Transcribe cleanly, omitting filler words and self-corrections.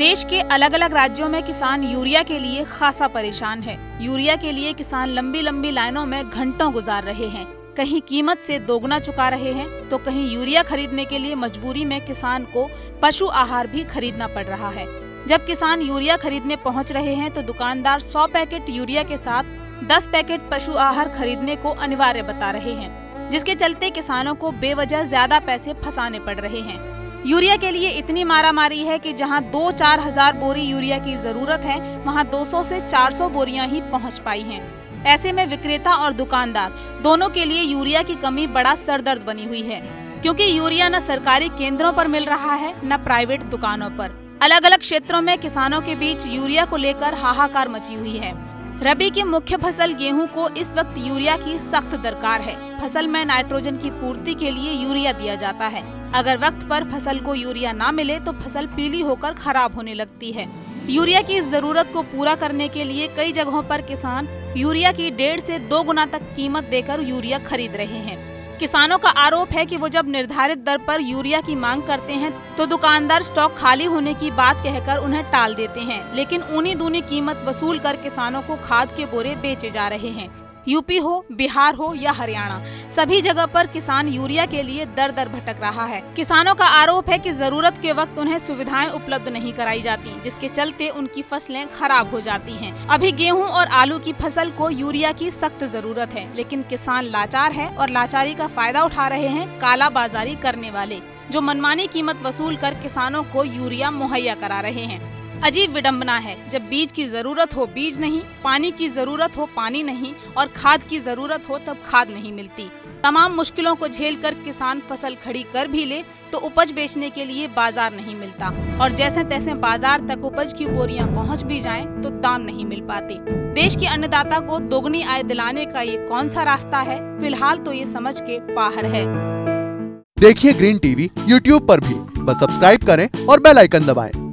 देश के अलग अलग राज्यों में किसान यूरिया के लिए खासा परेशान है। यूरिया के लिए किसान लंबी लंबी लाइनों में घंटों गुजार रहे हैं। कहीं कीमत से दोगुना चुका रहे हैं तो कहीं यूरिया खरीदने के लिए मजबूरी में किसान को पशु आहार भी खरीदना पड़ रहा है। जब किसान यूरिया खरीदने पहुंच रहे हैं तो दुकानदार 100 पैकेट यूरिया के साथ 10 पैकेट पशु आहार खरीदने को अनिवार्य बता रहे हैं, जिसके चलते किसानों को बेवजह ज्यादा पैसे फंसाने पड़ रहे हैं। यूरिया के लिए इतनी मारामारी है कि जहां 2-4 हजार बोरी यूरिया की जरूरत है, वहां 200 से 400 बोरियां ही पहुंच पाई हैं। ऐसे में विक्रेता और दुकानदार दोनों के लिए यूरिया की कमी बड़ा सरदर्द बनी हुई है, क्योंकि यूरिया न सरकारी केंद्रों पर मिल रहा है न प्राइवेट दुकानों पर। अलग अलग क्षेत्रों में किसानों के बीच यूरिया को लेकर हाहाकार मची हुई है। रबी की मुख्य फसल गेहूं को इस वक्त यूरिया की सख्त दरकार है। फसल में नाइट्रोजन की पूर्ति के लिए यूरिया दिया जाता है। अगर वक्त पर फसल को यूरिया ना मिले तो फसल पीली होकर खराब होने लगती है। यूरिया की जरूरत को पूरा करने के लिए कई जगहों पर किसान यूरिया की 1.5 से 2 गुना तक कीमत देकर यूरिया खरीद रहे हैं। किसानों का आरोप है कि वो जब निर्धारित दर पर यूरिया की मांग करते हैं तो दुकानदार स्टॉक खाली होने की बात कहकर उन्हें टाल देते हैं, लेकिन ऊनी दूनी कीमत वसूल कर किसानों को खाद के बोरे बेचे जा रहे हैं। यूपी हो, बिहार हो या हरियाणा, सभी जगह पर किसान यूरिया के लिए दर दर भटक रहा है। किसानों का आरोप है कि जरूरत के वक्त उन्हें सुविधाएं उपलब्ध नहीं कराई जाती, जिसके चलते उनकी फसलें खराब हो जाती हैं। अभी गेहूं और आलू की फसल को यूरिया की सख्त जरूरत है, लेकिन किसान लाचार है और लाचारी का फायदा उठा रहे हैं काला बाजारी करने वाले, जो मनमानी कीमत वसूल कर किसानों को यूरिया मुहैया करा रहे हैं। अजीब विडंबना है, जब बीज की जरूरत हो बीज नहीं, पानी की जरूरत हो पानी नहीं और खाद की जरूरत हो तब खाद नहीं मिलती। तमाम मुश्किलों को झेलकर किसान फसल खड़ी कर भी ले तो उपज बेचने के लिए बाजार नहीं मिलता, और जैसे तैसे बाजार तक उपज की बोरियां पहुंच भी जाएं तो दाम नहीं मिल पाते। देश के अन्नदाता को दोगुनी आय दिलाने का ये कौन सा रास्ता है? फिलहाल तो ये समझ के बाहर है। देखिए ग्रीन टीवी यूट्यूब पर भी, बस सब्सक्राइब करें और बेल आइकन दबाएं।